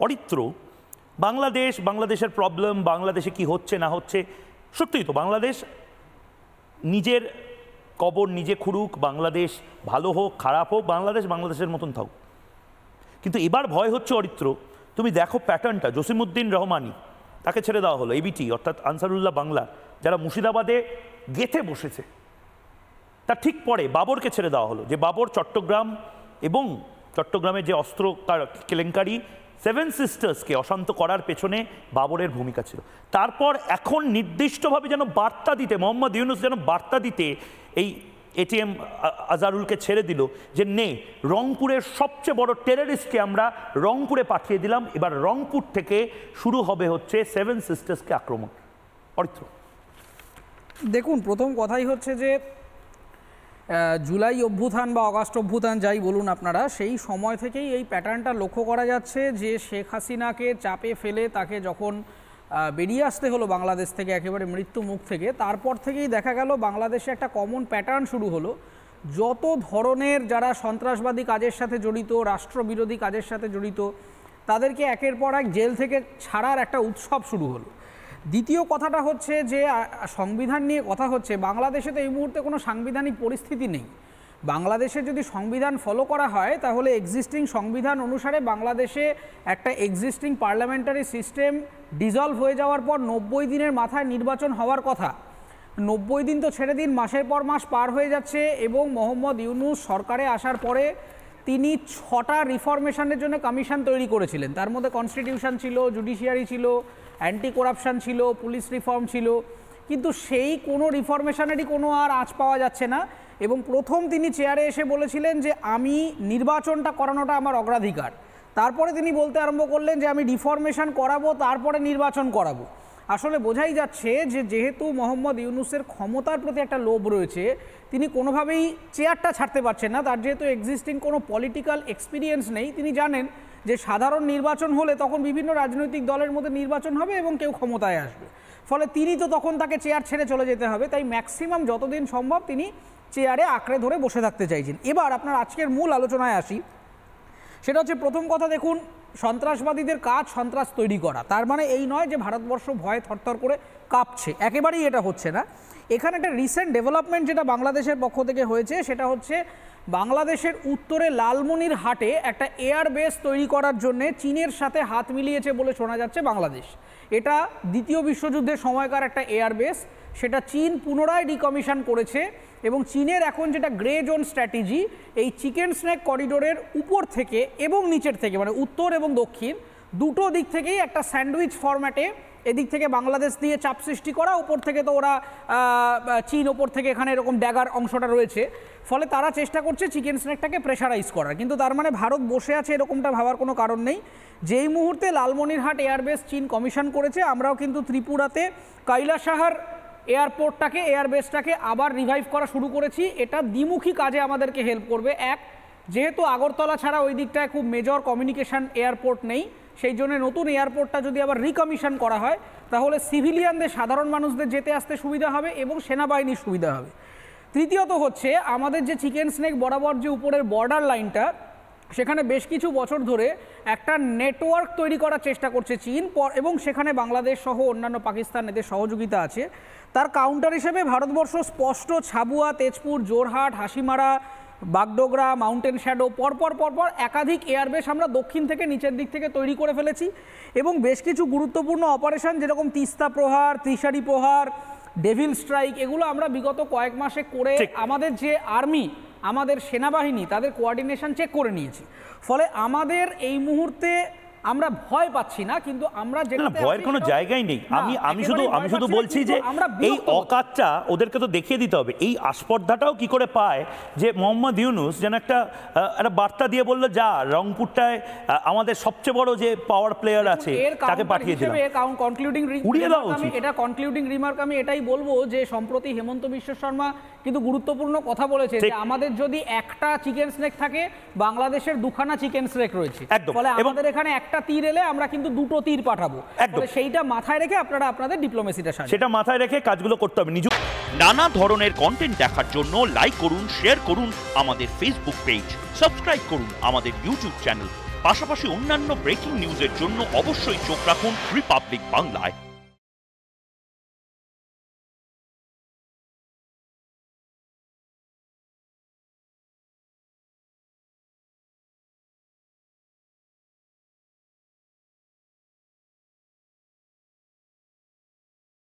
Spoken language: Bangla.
অরিত্র, বাংলাদেশের প্রবলেম, বাংলাদেশে কি হচ্ছে না হচ্ছে, সত্যিই তো বাংলাদেশ নিজের কবর নিজে খুঁড়ুক, বাংলাদেশ ভালো হোক খারাপ হোক, বাংলাদেশের মতন থাকুক। কিন্তু এবার ভয় হচ্ছে অরিত্র, তুমি দেখো প্যাটার্নটা, জসিমউদ্দিন রহমানি তাকে ছেড়ে দেওয়া হলো, এবিটি অর্থাৎ আনসারুল্লাহ বাংলা, যারা মুর্শিদাবাদে গেঁথে বসেছে, তার ঠিক পরে বাবরকে ছেড়ে দেওয়া হলো, যে বাবর চট্টগ্রাম এবং চট্টগ্রামের যে অস্ত্র কেলেঙ্কারি, সেভেন সিস্টার্সকে অশান্ত করার পেছনে বাবরের ভূমিকা ছিল। তারপর এখন নির্দিষ্টভাবে যেন বার্তা দিতে, মোহাম্মদ ইউনূস যেন বার্তা দিতে এই এটিএম আজহারুলকে ছেড়ে দিল, যে নে রংপুরের সবচেয়ে বড় টেররিস্টকে আমরা রংপুরে পাঠিয়ে দিলাম, এবার রংপুর থেকে শুরু হবে হচ্ছে সেভেন সিস্টার্সকে আক্রমণ। অরিত্র, দেখুন, প্রথম কথাই হচ্ছে যে জুলাই অভ্যুত্থান বা অগাস্ট অভ্যুত্থান যাই বলুন আপনারা, সেই সময় থেকেই এই প্যাটার্নটা লক্ষ্য করা যাচ্ছে যে শেখ হাসিনাকে চাপে ফেলে তাকে যখন বেরিয়ে আসতে হলো বাংলাদেশ থেকে একেবারে মৃত্যু মুখ থেকে, তারপর থেকেই দেখা গেল বাংলাদেশে একটা কমন প্যাটার্ন শুরু হলো। যত ধরনের যারা সন্ত্রাসবাদী কাজের সাথে জড়িত, রাষ্ট্রবিরোধী কাজের সাথে জড়িত, তাদেরকে একের পর এক জেল থেকে ছাড়ার একটা উৎসব শুরু হলো। দ্বিতীয় কথাটা হচ্ছে যে সংবিধান নিয়ে কথা হচ্ছে, বাংলাদেশে তো এই মুহূর্তে কোনো সাংবিধানিক পরিস্থিতি নেই। বাংলাদেশে যদি সংবিধান ফলো করা হয় তাহলে এক্সিস্টিং সংবিধান অনুসারে বাংলাদেশে একটা এক্সিস্টিং পার্লামেন্টারি সিস্টেম ডিজলভ হয়ে যাওয়ার পর 90 দিনের মাথায় নির্বাচন হওয়ার কথা। 90 দিন তো ছেড়ে দিন, মাসের পর মাস পার হয়ে যাচ্ছে, এবং মোহাম্মদ ইউনূস সরকারে আসার পরে তিনি 6টা রিফরমেশনের জন্য কমিশন তৈরি করেছিলেন। তার মধ্যে কনস্টিটিউশন ছিল, জুডিশিয়ারি ছিল, অ্যান্টি করাপশন ছিল, পুলিশ রিফর্ম ছিল, কিন্তু সেই কোনো রিফরমেশনেরই কোনো আর আঁচ পাওয়া যাচ্ছে না। এবং প্রথম তিনি চেয়ারে এসে বলেছিলেন যে আমি নির্বাচনটা করানোটা আমার অগ্রাধিকার। তারপরে তিনি বলতে আরম্ভ করলেন যে আমি রিফরমেশন করাবো, তারপরে নির্বাচন করাবো। আসলে বোঝাই যাচ্ছে যে যেহেতু মোহাম্মদ ইউনূসের ক্ষমতার প্রতি একটা লোভ রয়েছে, তিনি কোনোভাবেই চেয়ারটা ছাড়তে পারছেন না। তার যেহেতু এক্সিস্টিং কোনো পলিটিক্যাল এক্সপিরিয়েন্স নেই, তিনি জানেন যে সাধারণ নির্বাচন হলে তখন বিভিন্ন রাজনৈতিক দলের মধ্যে নির্বাচন হবে এবং কেউ ক্ষমতায় আসবে, ফলে তিনি তো তখন তাকে চেয়ার ছেড়ে চলে যেতে হবে। তাই ম্যাক্সিমাম যতদিন সম্ভব তিনি চেয়ারে আঁকড়ে ধরে বসে থাকতে চাইছেন। এবার আপনার আজকের মূল আলোচনায় আসি, সেটা হচ্ছে প্রথম কথা, দেখুন, সন্ত্রাসবাদীদের কাজ সন্ত্রাস তৈরি করা। তার মানে এই নয় যে ভারতবর্ষ ভয়ে থরথর করে কাঁপছে, একেবারেই এটা হচ্ছে না। এখানে একটা রিসেন্ট ডেভেলপমেন্ট যেটা বাংলাদেশের পক্ষ থেকে হয়েছে, সেটা হচ্ছে বাংলাদেশের উত্তরে লালমনিরহাটে একটা এয়ার বেস তৈরি করার জন্যে চীনের সাথে হাত মিলিয়েছে বলে শোনা যাচ্ছে বাংলাদেশ। এটা দ্বিতীয় বিশ্বযুদ্ধের সময়কার একটা এয়ার বেস, সেটা চীন পুনরায় ডিকমিশন করেছে। এবং চীনের এখন যেটা গ্রে জোন স্ট্র্যাটেজি, এই চিকেন স্নেক করিডোরের উপর থেকে এবং নিচের থেকে, মানে উত্তর এবং দক্ষিণ দুটো দিক থেকেই একটা স্যান্ডউইচ ফরম্যাটে, এদিক থেকে বাংলাদেশ দিয়ে চাপ সৃষ্টি করা, উপর থেকে তো ওরা চীন ওপর থেকে এখানে এরকম ড্যাগার অংশটা রয়েছে, ফলে তারা চেষ্টা করছে চিকেন স্নেকটাকে প্রেশারাইজ করার। কিন্তু তার মানে ভারত বসে আছে এরকমটা ভাবার কোনো কারণ নেই। যেই মুহূর্তে লালমনিরহাট এয়ারবেস চীন কমিশন করেছে, আমরাও কিন্তু ত্রিপুরাতে কৈলাসহর এয়ারপোর্টটাকে, এয়ারবেসটাকে আবার রিভাইভ করা শুরু করেছি। এটা দ্বিমুখী কাজে আমাদেরকে হেল্প করবে। এক, যেহেতু আগরতলা ছাড়া ওই দিকটায় খুব মেজর কমিউনিকেশন এয়ারপোর্ট নেই, সেই জন্য নতুন এয়ারপোর্টটা যদি আবার রিকমিশন করা হয় তাহলে সিভিলিয়ানদের, সাধারণ মানুষদের যেতে আসতে সুবিধা হবে এবং সেনাবাহিনীর সুবিধা হবে। তৃতীয়ত হচ্ছে আমাদের যে চিকেন স্নেক বরাবর যে উপরের বর্ডার লাইনটা, সেখানে বেশ কিছু বছর ধরে একটা নেটওয়ার্ক তৈরি করার চেষ্টা করছে চীন, এবং সেখানে বাংলাদেশ সহ অন্যান্য পাকিস্তান এদের সহযোগিতা আছে। তার কাউন্টার হিসেবে ভারতবর্ষ স্পষ্ট ছাবুয়া, তেজপুর, জোরহাট, হাসিমারা, বাগডোগরা, মাউন্টেন শ্যাডো পরপর একাধিক এয়ারবেস আমরা দক্ষিণ থেকে নিচের দিক থেকে তৈরি করে ফেলেছি। এবং বেশ কিছু গুরুত্বপূর্ণ অপারেশন যেরকম তিস্তা প্রহার, ত্রিশারি প্রহার, ডেভিল স্ট্রাইক, এগুলো আমরা বিগত কয়েক মাসে করে আমাদের যে আর্মি, আমাদের সেনাবাহিনী, তাদের কোঅর্ডিনেশন চেক করে নিয়েছি। ফলে আমাদের এই মুহূর্তে আমরা ভয় পাচ্ছি না, কিন্তু আমরা ভয়ের কোনো জায়গাই নেই। আমি শুধু বলছি যে এই অকাতটা ওদেরকে তো দেখিয়ে দিতে হবে। এই আস্পর্ধাটাও কি করে পায় যে মোহাম্মদ ইউনূস যেন একটা বার্তা দিয়ে বললো, যা রংপুরটায় আমাদের সবচেয়ে বড় যে পাওয়ার প্লেয়ার আছে তাকে পাঠিয়ে দিলাম। এটা কনক্লুডিং রিমার্ক আমি এটাই বলবো যে সম্প্রতি হেমন্ত বিশ্ব শর্মা কিন্তু গুরুত্বপূর্ণ কথা বলেছে যে আমাদের যদি একটা চিকেন স্নেক থাকে, বাংলাদেশের দুখানা চিকেন স্নেক রয়েছে, ফলে আমাদের এখানে একটা তীর এলে আমরা কিন্তু দুটো তীর পাঠাবো। সেইটা মাথায় রেখে আপনারা আপনাদের ডিপ্লোমেসিটা সেটা মাথায় রেখে কাজগুলো করতে হবে। নানা ধরনের কন্টেন্ট দেখার জন্য লাইক করুন, শেয়ার করুন আমাদের ফেসবুক পেজ, সাবস্ক্রাইব করুন আমাদের ইউটিউব চ্যানেল। পাশাপাশি অন্যান্য ব্রেকিং নিউজের জন্য অবশ্যই চোখ রাখুন রিপাবলিক বাংলায়।